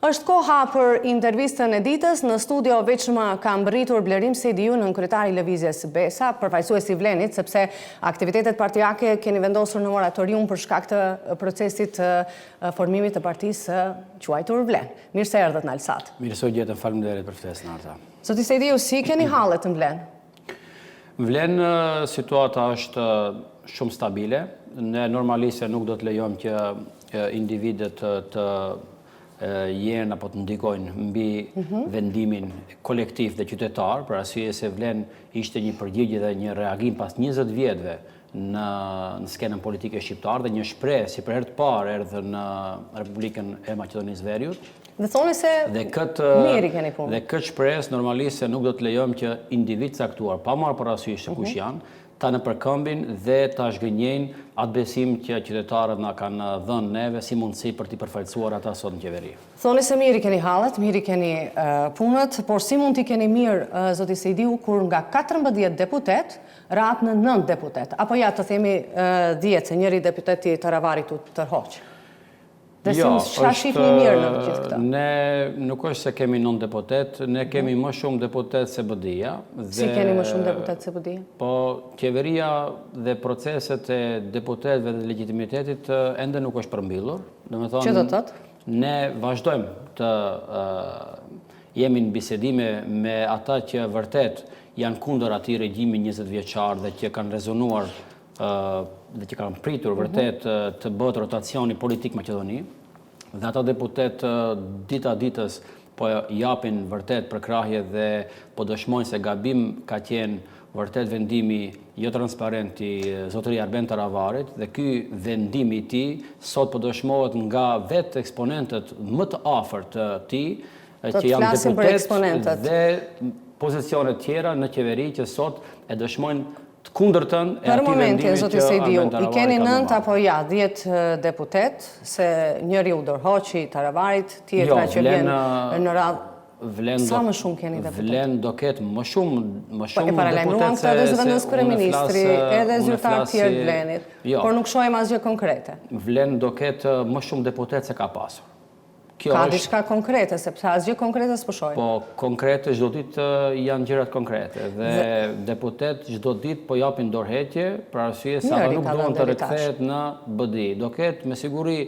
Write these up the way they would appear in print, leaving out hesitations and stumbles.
Është koha për intervistën e ditës. Në studio veçmë ka mbërritur Blerim Sejdiu, nënkryetari i lëvizjes Besa, përfaqësuesi i Vlenit, sepse aktivitetet partijake keni vendosur në moratorium për shkak të procesit të formimit të partisë së quajtur Vlen. Mirë se erdhët në Alsat. Mirë se u gjetëm, faleminderit për ftesën, Arta. Zoti Sejdiu, si keni hallet në Vlen? Në Vlen situata është shumë stabile. Ne normalisht nuk do të lejojmë që individet të jenë apo të ndikojnë mbi vendimin kolektiv dhe qytetar, për arsye se Vlen ishte një përgjigje dhe një reagim pas 20 vjetëve në skenën politike shqiptare dhe një shprehje si për herë të parë erdhë në Republikën e Maqedonisë Veriut. Dhe thoni se mirë keni punë. Dhe këtë shpresë normalisht se nuk do të lejojmë që individ caktuar, pa marrë parasysh se kush janë, ta në përkëmbin dhe ta shgënjejnë atë besim që qytetarët na kanë dhënë neve si mundësi për t'i përfaqësuar ata sot në qeveri. Thoni se mirë keni hallet, mirë keni punët, por si mund t'i keni mirë, zoti Sejdiu, kur nga 14 deputet rahat në 9 deputet, apo ja të themi 10, se njëri deputeti të Ravarit u tërhoq. Dhe çfarë shihni mirë në gjithë këtë? Ne nuk është se kemi 9 deputet, ne kemi më shumë deputet se BDI-ja. Si keni më shumë deputet se BDI-ja? Po, qeveria dhe proceset e deputetëve dhe legitimitetit ende nuk është përmbyllur. Që do të thotë? Ne vazhdojmë të jemi në bisedime me ata që vërtet janë kundër atij regjimi 20 vjeçar dhe që kanë rezonuar dhe që kanë pritur vërtet të bëhet rotacioni politik Maqedoni, dhe ata deputet dita ditës po japin vërtet përkrahje dhe po dëshmojnë se gabim ka qenë vërtet vendimi jo transparent i zotëri Arben të Ravarit, dhe ky vendimi i tij sot po dëshmohet nga vetë eksponentët më të afërt të tij, që janë deputet dhe pozicionet tjera në qeveri që sot e dëshmojnë të kundërtën e atij vendimi që zoti Sejdiu, i keni 9 apo ja 10 deputet, se njëri u dorhoqi të Ravarit, tjetra që vjen në radhë. Sa më shumë keni deputet? Vlen do ketë më shumë deputet. E paralajmëruan këtë edhe zëvendës kryeministri, edhe zyrtar tjerë të Vlenit, por nuk shohim asgjë konkrete. Vlen do ketë më shumë deputet se ka pasur. Ka diçka konkrete, sepse asgjë konkrete s'po shohim. Po, konkrete çdo ditë janë gjërat konkrete dhe deputet çdo ditë po japin dorëheqje për arsye se ata nuk duan të rikthehet në BDI. Do ketë me siguri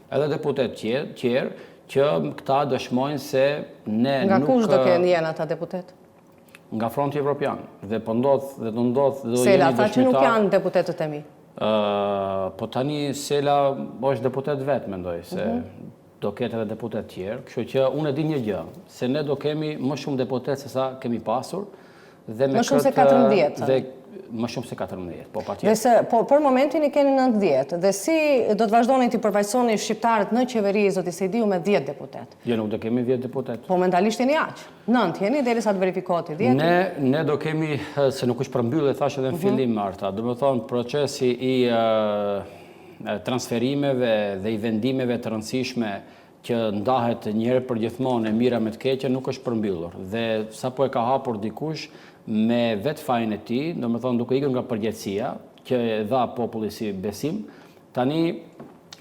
edhe deputet tjerë që këta dëshmojnë se ne nuk... Nga kush do jenë ata deputet? Nga Fronti Evropian. Dhe po ndodh dhe do ndodh dhe do Sela, ata që nuk janë deputetët e mi. Po tani Sela është deputet vetë, mendoj se do ketë edhe deputet tjerë, kështu që unë e di një gjë, se ne do kemi më shumë deputet se sa kemi pasur, dhe më shumë se 14. Dhe më shumë se 14, po patjetër. Dhe po për momentin i keni 90, dhe si do të vazhdoni të përfaqësoni shqiptarët në qeveri, zoti Sejdiu, me 10 deputet? Jo, nuk do kemi 10 deputet. Po mentalisht jeni aq. 9 jeni derisa të verifikohet 10. Ne do kemi, se nuk është përmbyllur, thash edhe në fillim, Marta, do të thonë procesi i transferimeve dhe i vendimeve të rëndësishme që ndahet njëherë për gjithmonë e mira me të keqe nuk është përmbyllur. Dhe sapo e ka hapur dikush me vetë fajin e tij, domethënë duke ikur nga përgjegjësia që e dha populli si besim, tani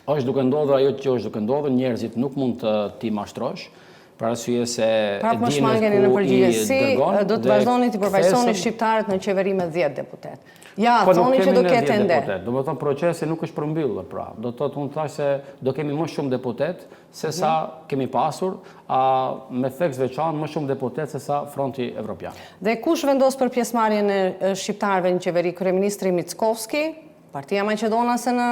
është duke ndodhur ajo që është duke ndodhur, njerëzit nuk mund të t'i mashtrosh, për arsye se e dinë në përgjegjësi, do të vazhdoni të përfaqësoni shqiptarët në qeveri me 10 deputet. Ja, thoni që do ketë ende. Do të thonë procesi nuk është përmbyllur, pra. Do të thotë unë thash se do kemi më shumë deputet se sa kemi pasur, me theks veçantë më shumë deputet se sa Fronti Evropian. Dhe kush vendos për pjesëmarrjen e shqiptarëve në qeveri? Kryeministri Mickovski, Partia Maqedonase në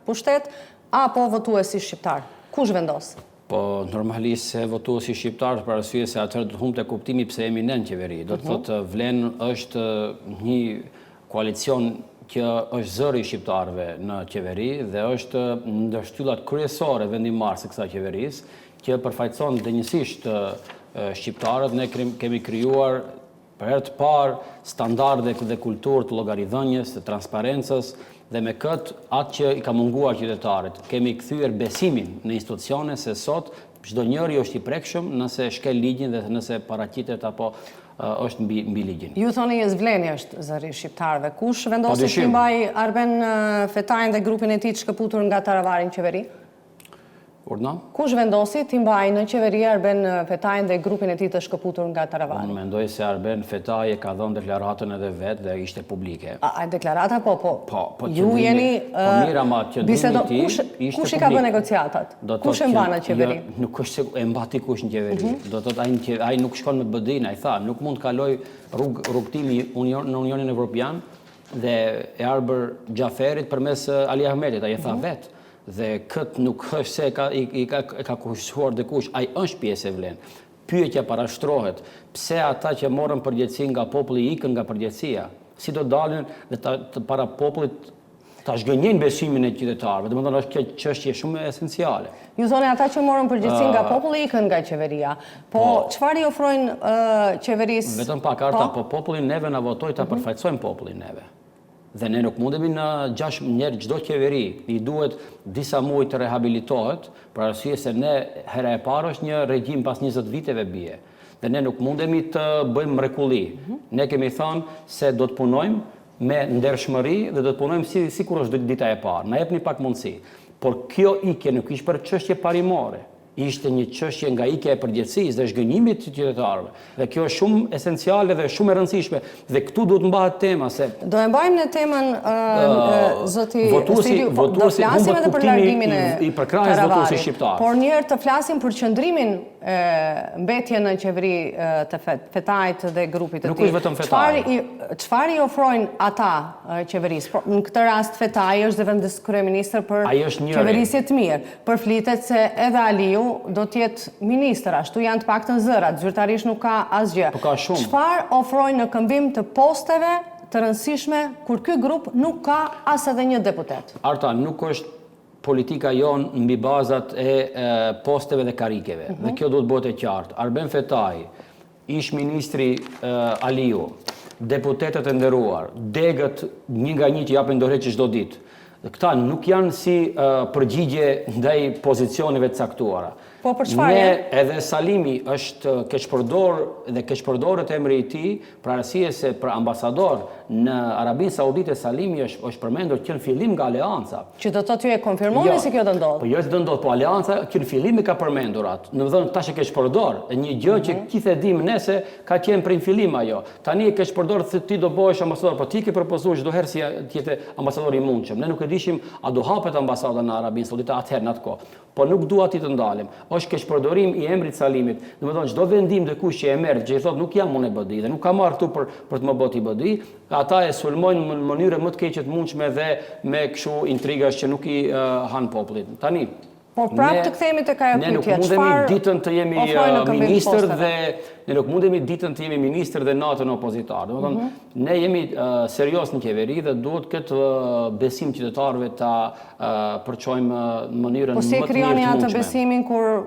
pushtet, apo votuesi shqiptar? Kush vendos? Po, normalisht se votuesi shqiptar për arsye se atëherë do të humbte kuptimi pse jemi ne në qeveri. Do të thotë Vlen është një koalicion që është zëri i shqiptarëve në qeveri dhe është ndër shtyllat kryesore vendimmarrëse kësaj qeverisë, që përfaqëson denjësisht shqiptarët. Ne kemi krijuar për herë të parë standarde dhe kulturë të llogaridhënies, të transparencës, dhe me këtë atë që i ka munguar qytetarit. Kemi kthyer besimin në institucione se sot çdo njeri është i prekshëm nëse shkel ligjin dhe nëse paraqitet apo është mbi ligjin. Ju thoni Vleni është zëri shqiptarëve. Kush vendosi të mbaj Arben Fetajin dhe grupin e tij të shkëputur nga Taravari në qeveri? Urna? Kush vendosi t'i mbajë në qeveri Arben Fetajin dhe grupin e tij të shkëputur nga Taravari? Unë mendoj se Arben Fetaj ka dhënë deklaratën edhe vetë dhe ishte publike. A deklarata po. Po, Ju jeni mira, ma qëndrimi i tij ishte publik. Kush i ka bërë negociatat? Kush e mban në qeveri? Nuk është se e mbati kush në qeveri. Do të thotë ai nuk shkon me BD-n, ai tha, nuk mund të kaloj rrugtimi në Unionin Evropian dhe e arbër Xhaferit përmes Ali Ahmetit, ai e tha vetë. Dhe këtë nuk është se i ka kushtuar dhe kush, ai është pjesë e vlen. Pyetja parashtrohet, pse ata që morën përgjegjësi nga populli ikën nga përgjegjësia, si do dalin dhe para popullit ta zhgënjejnë besimin e qytetarëve. Domethënë është kjo çështje shumë esenciale. Ju thoni ata që morën përgjegjësi nga populli ikën nga qeveria. Po çfarë i ofrojnë qeverisë? Vetëm pak karta, po populli neve na votoi ta përfaqësojmë popullin neve. Dhe ne nuk mundemi në 6 njerë çdo qeveri, i duhet disa muaj të rehabilitohet, për arsye se ne hera e parë është një regjim pas 20 viteve bie. Dhe ne nuk mundemi të bëjmë mrekulli. Ne kemi thënë se do të punojmë me ndershmëri dhe do të punojmë sikur është dita e parë. Na jepni pak mundësi. Por kjo ikje nuk ishte për çështje parimore. Ishte një çështje nga ikja e përgjegjësisë dhe zhgënjimit të qytetarëve. Dhe kjo është shumë esenciale dhe shumë e rëndësishme. Dhe këtu duhet mbahet tema se do e mbajmë në temën zoti Stiliu, do flasim edhe për largimin i përkrahjes votuesit shqiptar. Por një herë të flasim për qëndrimin mbetje në qeveri të Fetajit dhe grupit të tij. Nuk është vetëm Fetaj. Çfarë i ofrojnë ata qeverisë? Në këtë rast Fetaj është dhe vendos kryeministër për qeverisje të mirë. Përflitet se edhe Aliu do të jetë ministër, ashtu janë të paktën zërat, zyrtarisht nuk ka asgjë. Po ka shumë. Çfarë ofrojnë në këmbim të posteve të rëndësishme kur ky grup nuk ka as edhe një deputet? Arta, nuk është politika jonë mbi bazat e posteve dhe karikeve. Dhe kjo duhet bëhet e qartë. Arben Fetaj, ish ministri Aliu, deputetet e nderuar, degët një nga një që japin dorëheqje çdo ditë. Këta nuk janë si përgjigje ndaj pozicionive të caktuara. Po për çfarë? Ne edhe Salimi është keqpërdor dhe keqpërdorët emri i tij për arsye se për ambasador në Arabinë Saudite Salimi është përmendur që në fillim nga Aleanca. Që do të thotë ju e konfirmoni se kjo do ndodh? Po jo se do ndodh, po Aleanca që në fillim i ka përmendur atë. Domethënë tash e keqpërdor, një gjë që gjithë e dimë ne se ka qenë prej fillim ajo. Tani e keqpërdor se ti do bëhesh ambasador, po ti ke propozuar çdo herë si të jetë ambasador i mundshëm. Ne nuk e dishim a do hapet ambasada në Arabinë Saudite atëherë në atë kohë. Po nuk dua ti të ndalim. Është keqpërdorim i emrit Salimit. Domethënë çdo vendim të kush që e merr, që i thotë nuk jam unë BD dhe nuk ka marrë këtu për të më bërë BD, ata e sulmojnë në mënyrë më të keqe të mundshme dhe me kështu intrigash që nuk i han popullit. Tani por prapë të kthehemi tek ajo pyetje. Ne nuk mundemi ditën të jemi ministër dhe ne nuk mundemi ditën të jemi ministër dhe natën opozitar. Domethënë ne jemi serioz në qeveri dhe duhet këtë besim qytetarëve ta përçojmë në mënyrën më të mirë. Po si krijoni atë besimin kur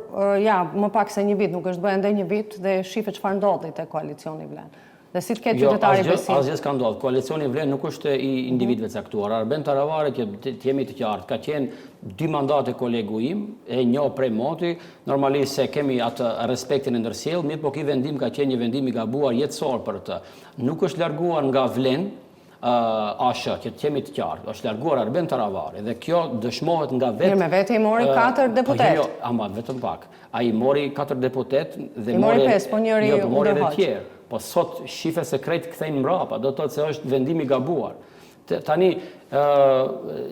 më pak se një vit, nuk është bërë ende një vit dhe shifet çfarë ndodhi te koalicioni Vlen. Dhe si të ketë qytetari besim? Asgjë s'ka ndodhur. Koalicioni Vlen nuk është i individëve të caktuar. Arben Taravari, që të jemi të qartë, ka qenë 2 mandate kolegu im, e një prej moti, normalisht se kemi atë respektin e ndërsjellë, mirë po ky vendim ka qenë një vendim i gabuar jetësor për të. Nuk është larguar nga Vlen, që të jemi të qartë, është larguar Arben Taravari dhe kjo dëshmohet nga vetë. Mirë, me vetë i mori 4 deputet. Jo, ama vetëm pak. Ai mori 4 deputet dhe mori 5, po njëri u ndërhoq. Po sot shife se krejt kthejnë mbrapa, do të thotë se është vendim i gabuar. Tani,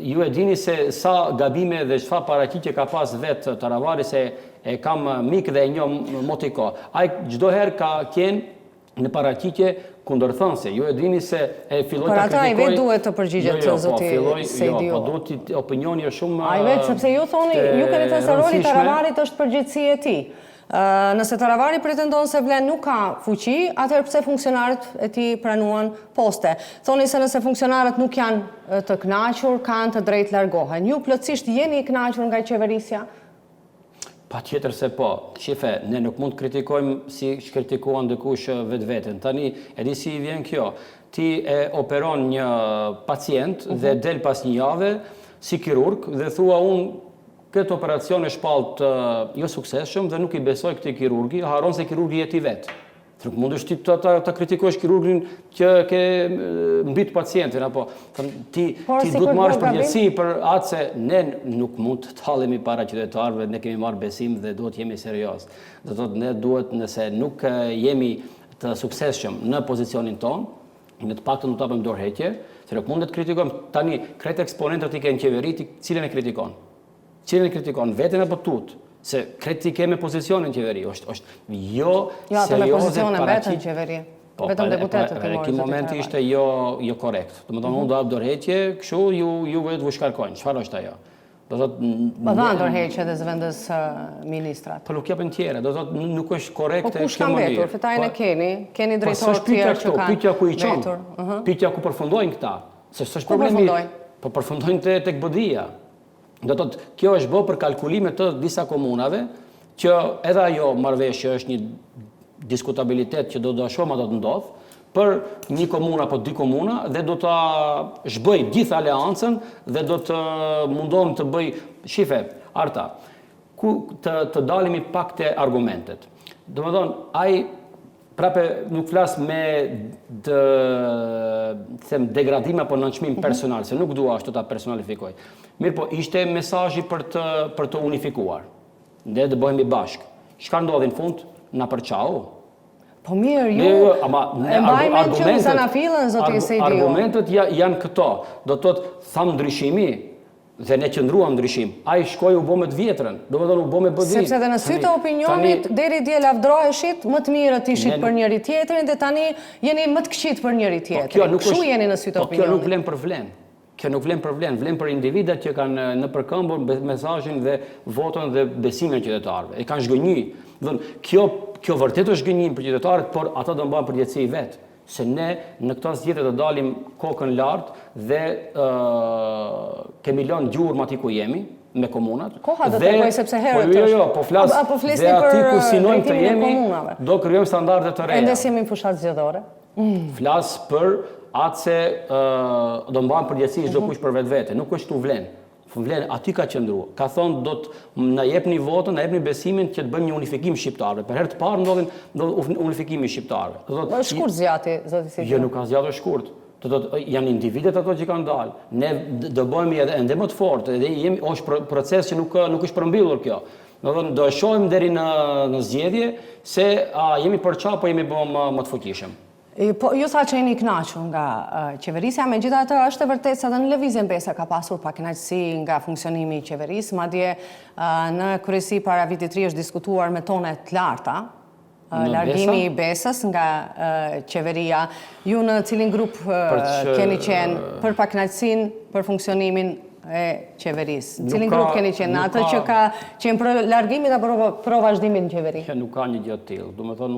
ju e dini se sa gabime dhe çfarë paraqitje ka pas vetë Taravari, se e kam mik dhe e njoh motiko. Ai çdo herë ka qenë në paraqitje kundërthënëse. Ju e dini se e filloi ta kritikoj. Por ata i vetë duhet të përgjigjet zoti Sejdiu. Po duhet opinioni është shumë ai vetë sepse ju thoni, ju keni thënë se roli i Taravarit është përgjegjësia e tij. Nëse Taravari pretendon se Vlen nuk ka fuqi, atëherë pse funksionarët e tij pranuan poste? Thoni se nëse funksionarët nuk janë të kënaqur, kanë të drejtë largohen. Ju plotësisht jeni i kënaqur nga qeverisja? Patjetër se po. Shife, ne nuk mund të kritikojmë si kritikuan dikush vetveten. Tani, e di si i vjen kjo. Ti e operon një pacient dhe del pas një jave si kirurg dhe thua unë këtë operacion e shpalt jo suksesshëm dhe nuk i besoj këtij kirurgi, haron se kirurgi jeti vetë. Nuk mund është ti të kritikosh kirurgin që ke mbit pacientin, apo ti duhet të marrësh përgjegjësi për atë se ne nuk mund të tallemi para qytetarëve, ne kemi marrë besim dhe duhet jemi serioz. Do thotë ne duhet, nëse nuk jemi të suksesshëm në pozicionin ton, në të paktën do të apëm dorëheqje, se nuk mund të kritikojmë tani kretë eksponentët i kanë qeveri, cilën e kritikon? Cilën e kritikon? Veten apo tut? Se kritike me pozicionin qeveri, është jo ato me pozicionin vetën qeveri, vetëm deputetët e morën. Në këtë moment ishte jo korrekt. Domethënë unë do hap dorëheqje, kështu ju vetë vu shkarkojnë. Çfarë është ajo? Do thotë po dhanë dorëheqje dhe zëvendës ministrat. Po nuk japin tjera, do thotë nuk është korrekte kjo mënyrë. Po kush ka mbetur? Fetajin e keni drejtorë të tjerë që kanë. Pyetja ku i çon. Pyetja ku përfundojnë këta. Se s'është problemi. Po përfundojnë tek BDI-ja. Do të thotë, kjo është bërë për kalkulime të disa komunave, që edhe ajo marrëveshje është një diskutabilitet që do të shohim ato të ndodh, për një komunë apo dy komuna dhe do ta zhbëj gjithë aleancën dhe do të mundohem të bëj shife Arta, ku të dalemi pak te argumentet. Domethënë, ai prape nuk flas me degradim apo nënçmim personal, se nuk dua ashtu ta personalifikoj. Mirë po, ishte mesazhi për të unifikuar. Ne të bëhemi bashkë. Çka ndodhi në fund? Na përçau. Po mirë, ju e mbajmë që në sanafilën, zoti Sejdiu. Argumentet janë këto. Do të thotë, tham ndryshimi, dhe ne qëndruam ndryshim. Ai shkoi u bë me të vjetrën, domethënë u bë me BDI. Sepse edhe në sy të opinionit deri dje lavdroheshit, më të mirët ishit për njëri tjetrin dhe tani jeni më të këqit për njëri tjetrin. Kështu jeni në sy të opinionit. Kjo nuk vlen për vlen. Kjo nuk vlen për vlen, vlen për individat që kanë në përkëmbur mesazhin dhe votën dhe besimin e qytetarëve. E kanë zgënjy. Kjo vërtet është gënjim për qytetarët, por ata do mbajnë përgjegjësi vetë. Se ne në këto zgjedhje do dalim kokën lart dhe kemi lënë gjurmë aty ku jemi me komunat. Koha do të bëj sepse herët është. Po flas. Dhe aty ku synojmë të jemi, do krijojmë standarde të reja. Ende jemi në fushat zgjedhore. Flas për atë se do mbajmë përgjegjësi çdo kush për vetvete, nuk është tu vlen. Vlen aty ka qëndruar. Ka thonë do të na jepni votën, na jepni besimin që të bëjmë një unifikim shqiptarëve. Për herë të parë ndodh unifikimi i shqiptarëve. Do thotë shkurt zgjati, zoti Sejdiu. Jo, nuk ka zgjatur shkurt. Do thotë janë individet ato që kanë dalë. Ne do bëhemi ende më të fortë, dhe është proces që nuk është përmbyllur kjo. Do thonë do e shohim deri në zgjedhje se a jemi përçap apo jemi më të fuqishëm. Po, ju tha që jeni kënaqur nga qeverisja, megjithatë është e vërtetë se edhe në lëvizjen Besa ka pasur pakënaqësi nga funksionimi i qeverisë, madje në kryesi para vitit 3 është diskutuar me tone të larta, largimi i Besës nga qeveria. Ju në cilin grup keni qenë për pakënaqësinë, për funksionimin e qeverisë? Në cilin grup keni qenë? Atë që ka qenë për largimit apo për vazhdimin në qeveri? Nuk ka një gjë të tillë. Domethënë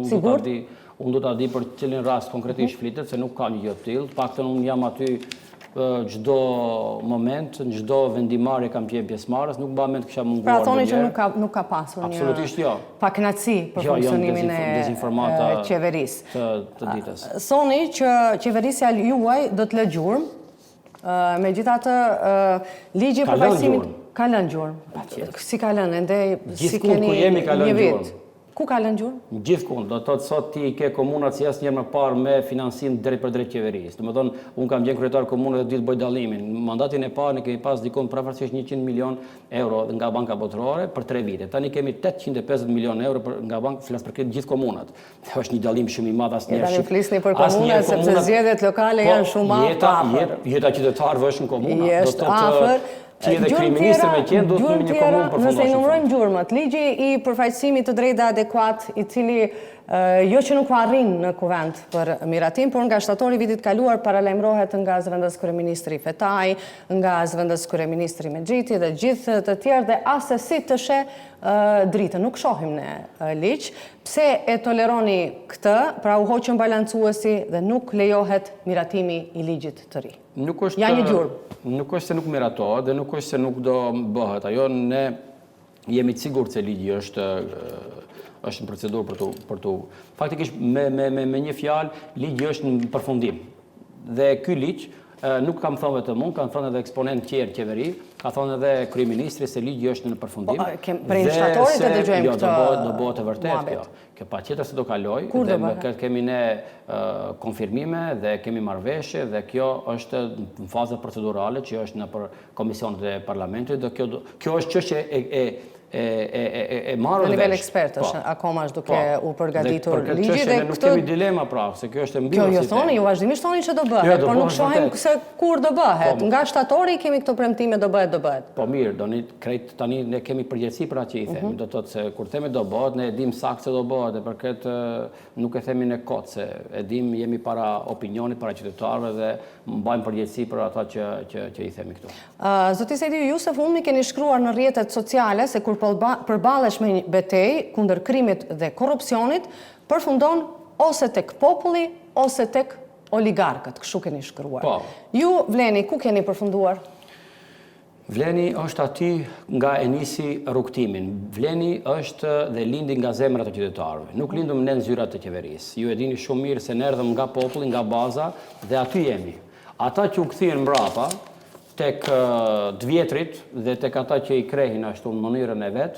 unë do ta di për cilin rast konkretisht flitet, se nuk ka një gjë të tillë. Paktën unë jam aty çdo moment, në çdo vendimarrje kam qenë pjesëmarrës, nuk mba mend kisha munguar. Pra thoni që nuk ka pasur një absolutisht jo. Pakënaqësi për funksionimin e qeverisë. Të ditës. Thoni që qeverisja juaj do të lë gjurmë, megjithatë ligji i përfaqësimit ka lënë gjurmë. Si ka lënë? Ende si keni një vit? Ku ka lënë gjurmë? Gjithkund, do të thotë sot ti ke komunat si asnjëherë më parë me financim drejt për drejt qeverisë. Domethënë, unë kam qenë kryetar komune dhe ditë bëj dallimin. Mandatin e parë ne kemi pas dikon pravarësisht 100 milion euro nga Banka Botërore për 3 vite. Tani kemi 850 milion euro nga banka, flas për këtë gjithë komunat. Dhe është një dallim shumë i madh asnjëherë. Tani flisni për komunat sepse zgjedhjet lokale janë shumë më të afër. Jeta qytetarëve është në komuna. Është afër. Gjurmë tjera, nëse i numërojmë gjurmët, ligji i përfaqësimit të drejtë dhe adekuat, i cili jo që nuk arrin në kuvent për miratim, por nga shtatori vitit kaluar paralajmërohet nga zëvendës kryeministri Fetaj, nga zëvendës kryeministri Mexhiti dhe gjithë të tjerë, dhe as se si të sheh dritën. Nuk shohim në ligj. Pse e toleroni këtë, pra u hoqën balancuesi dhe nuk lejohet miratimi i ligjit të ri? Ja një gjurmë. Nuk është se nuk miratohet dhe nuk është se nuk do bëhet. Ajo ne jemi të sigurt se ligji është në procedurë për të. Faktikisht me një fjalë, ligji është në përfundim. Dhe ky ligj nuk kam thënë vetëm unë, kanë thënë edhe eksponentë tjerë qeveri, Ka thonë edhe kryeministri se ligji është në përfundim. Prej shtatorit e dëgjojmë këtë. Do bëhet e vërtet kjo. Kjo patjetër se do kaloj. Kur do bëhet? Kemi ne konfirmime dhe kemi marrëveshje dhe kjo është në fazë procedurale që është në komisionet e parlamentit. Kjo është çështje e marrë në nivel ekspertësh, akoma është duke u përgatitur ligji dhe nuk kemi dilema pra, se kjo është e mbyllur. Kjo ju thoni, ju vazhdimisht thoni që do bëhet, por nuk shohim se kur do bëhet. Nga shtatori kemi këto premtime do bëhet. Po mirë, tani ne kemi përgjegjësi për atë që i themi. Do të thotë se kur themi do bëhet, ne e dim saktë se do bëhet, për këtë nuk e themi në kot se e dim jemi para opinionit, para qytetarëve dhe mbajmë përgjegjësi për ata që i themi këtu. Zoti Sejdiu, ju së fundmi keni shkruar në rrjetet sociale se kur përballesh me një betejë kundër krimit dhe korrupsionit, përfundon ose tek populli ose tek oligarkët, kështu keni shkruar. Ju, Vleni, ku keni përfunduar? Vleni është aty nga e nisi rrugtimin. Vleni është dhe lindi nga zemrat e qytetarëve. Nuk lindëm në zyrat e qeverisë. Ju e dini shumë mirë se ne erdhëm nga populli, nga baza dhe aty jemi. Ata që u kthyen mbrapa tek të vjetrit dhe tek ata që i krehin ashtu në mënyrën e vet,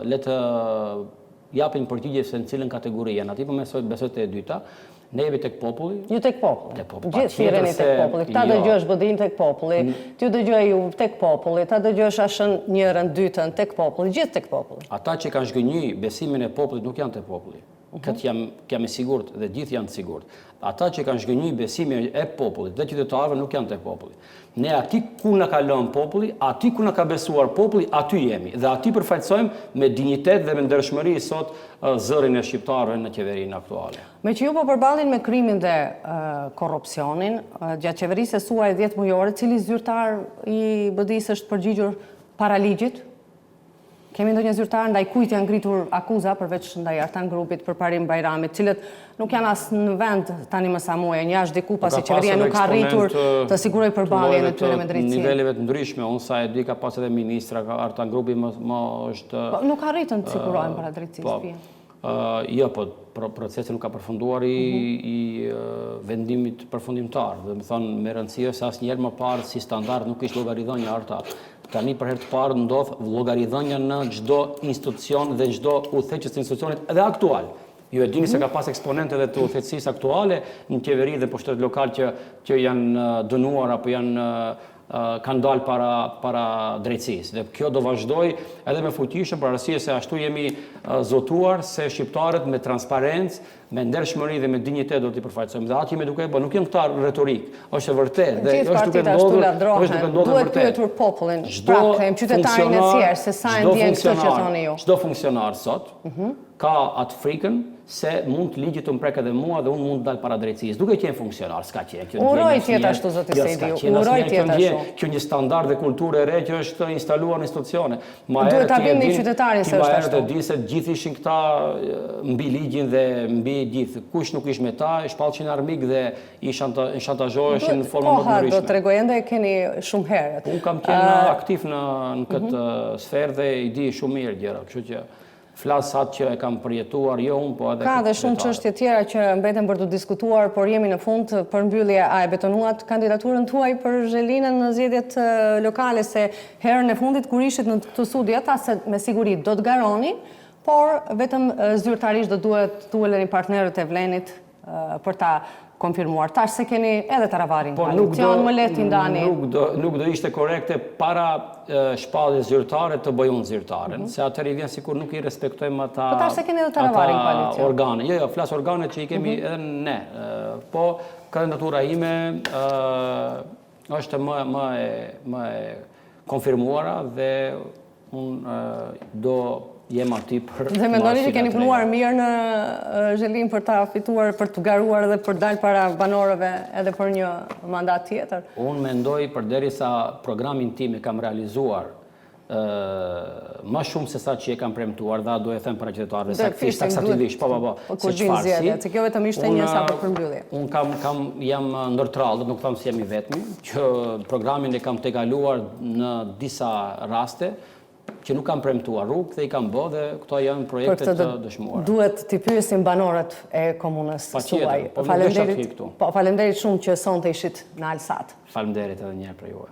le të japin përgjigje se në cilën kategori janë. Aty po besoj te e dyta. Ne jemi tek populli. Ju tek populli. Gjithë thirreni tek populli. Ta dëgjosh BD-n tek populli. Ti dëgjoj ju tek populli. Ta dëgjosh ashën njërën, dytën tek populli. Gjithë tek populli. Ata që kanë zhgënjy besimin e popullit nuk janë tek populli. Këtë jam i sigurt dhe gjithë janë të sigurt. Ata që kanë zhgënjy besimin e popullit dhe qytetarëve nuk janë tek populli. Ne aty ku na ka lënë populli, aty ku na ka besuar populli, aty jemi. Dhe aty përfaqësojmë me dinjitet dhe me ndershmëri sot zërin e shqiptarëve në qeverinë aktuale. Me që ju po përballin me krimin dhe korrupsionin, gjatë qeverisë suaj 10 mujore, cili zyrtar i BD-s është përgjigjur para ligjit? Kemi ndonjë zyrtar ndaj kujt janë ngritur akuza përveç ndaj Artan Grupit, për Parim Bajramit, cilët nuk janë as në vend tani më sa muaj, jashtë diku pasi qeveria nuk ka arritur të siguroj përballjen e tyre me drejtësinë. Niveleve të ndryshme, unë sa e di ka pas edhe ministra, Artan Grupi më është nuk arritën të sigurojnë para drejtësisë. Jo, po procesi nuk ka përfunduar i vendimit përfundimtar. Dhe më thonë, me rëndësi se asnjëherë më parë si standard nuk ishte llogaridhënia Arta. Tani për herë të parë ndodh llogaridhënia në çdo institucion dhe çdo udhëheqës të institucionit edhe aktual. Ju e dini se ka pas eksponente edhe të udhëheqësisë aktuale në qeveri dhe pushtetet lokal që janë dënuar apo kanë dalë para drejtësisë. Dhe kjo do vazhdoj edhe me fuqishëm për arsye se ashtu jemi zotuar se shqiptarët me transparencë, me ndershmëri dhe me dinjitet do t'i përfaqësojmë. Dhe aty me duke, po nuk janë këta retorik, është e vërtet. Dhe gjithë partitë ashtu lavdrohen, duhet pyetur popullin, pra them qytetarin e tjerë se sa e ndjen këtë që thoni ju. Çdo funksionar sot ka atë frikën se mund të ligji të mprek edhe mua dhe unë mund të dal para drejtësisë. Duke qenë funksionar, s'ka qenë. Uroj të jetë ashtu zoti Sejdiu, uroj të jetë ashtu. Kjo një standard dhe kulturë e re që është instaluar në institucione. Duhet ta bëjmë një qytetarin se është ashtu. Ti di se gjithë ishin këta mbi ligjin dhe mbi gjithë. Kush nuk ishte me ta, shpallshin armik dhe i shantazhoheshin në formë më të ndryshme. Do t'rregoj ende keni shumë herë. Unë kam qenë aktiv në këtë sferë dhe i di shumë mirë gjëra, kështu që flas atë që e kam përjetuar, jo unë, po edhe... Ka dhe shumë çështje tjera që mbeten për të diskutuar, por jemi në fund për mbyllje. A e betonuat kandidaturën tuaj për zhelinën në zgjedhjet lokale, se herën e fundit kur ishit në këtë studio, ata se me siguri do të garoni, por vetëm zyrtarisht do duhet të uleni partnerët e Vlenit për ta konfirmuar. Tash se keni edhe Taravarin koalicion, më le t'i ndani. Nuk do ishte korekte para shpalljes zyrtare të bëj unë zyrtaren, se atëherë i vjen sikur nuk i respektojmë ata organe. Po tash se keni edhe Taravarin koalicion. Jo, flas organet që i kemi edhe ne. Po kandidatura ime është më e konfirmuara dhe unë do jem aty për... Dhe mendoni që keni punuar mirë në zhelin për ta fituar, për të garuar dhe për dalë para banorëve edhe për një mandat tjetër? Unë mendoj përderisa programin tim e kam realizuar më shumë se sa që e kam premtuar, dhe do e them për qytetarëve saktivisht, se çfarë se kjo vetëm ishte një sa për përmbyllje. Unë jam ndërtrallë, nuk them se jam i vetmi, që programin e kam tejkaluar në disa raste, që nuk kam premtuar rrugë dhe i kam bë dhe këto janë projekte të dëshmuara. Duhet t'i pyesim banorët e komunës suaj. Faleminderit shumë që sonte ishit në Alsat. Faleminderit edhe një herë për juve.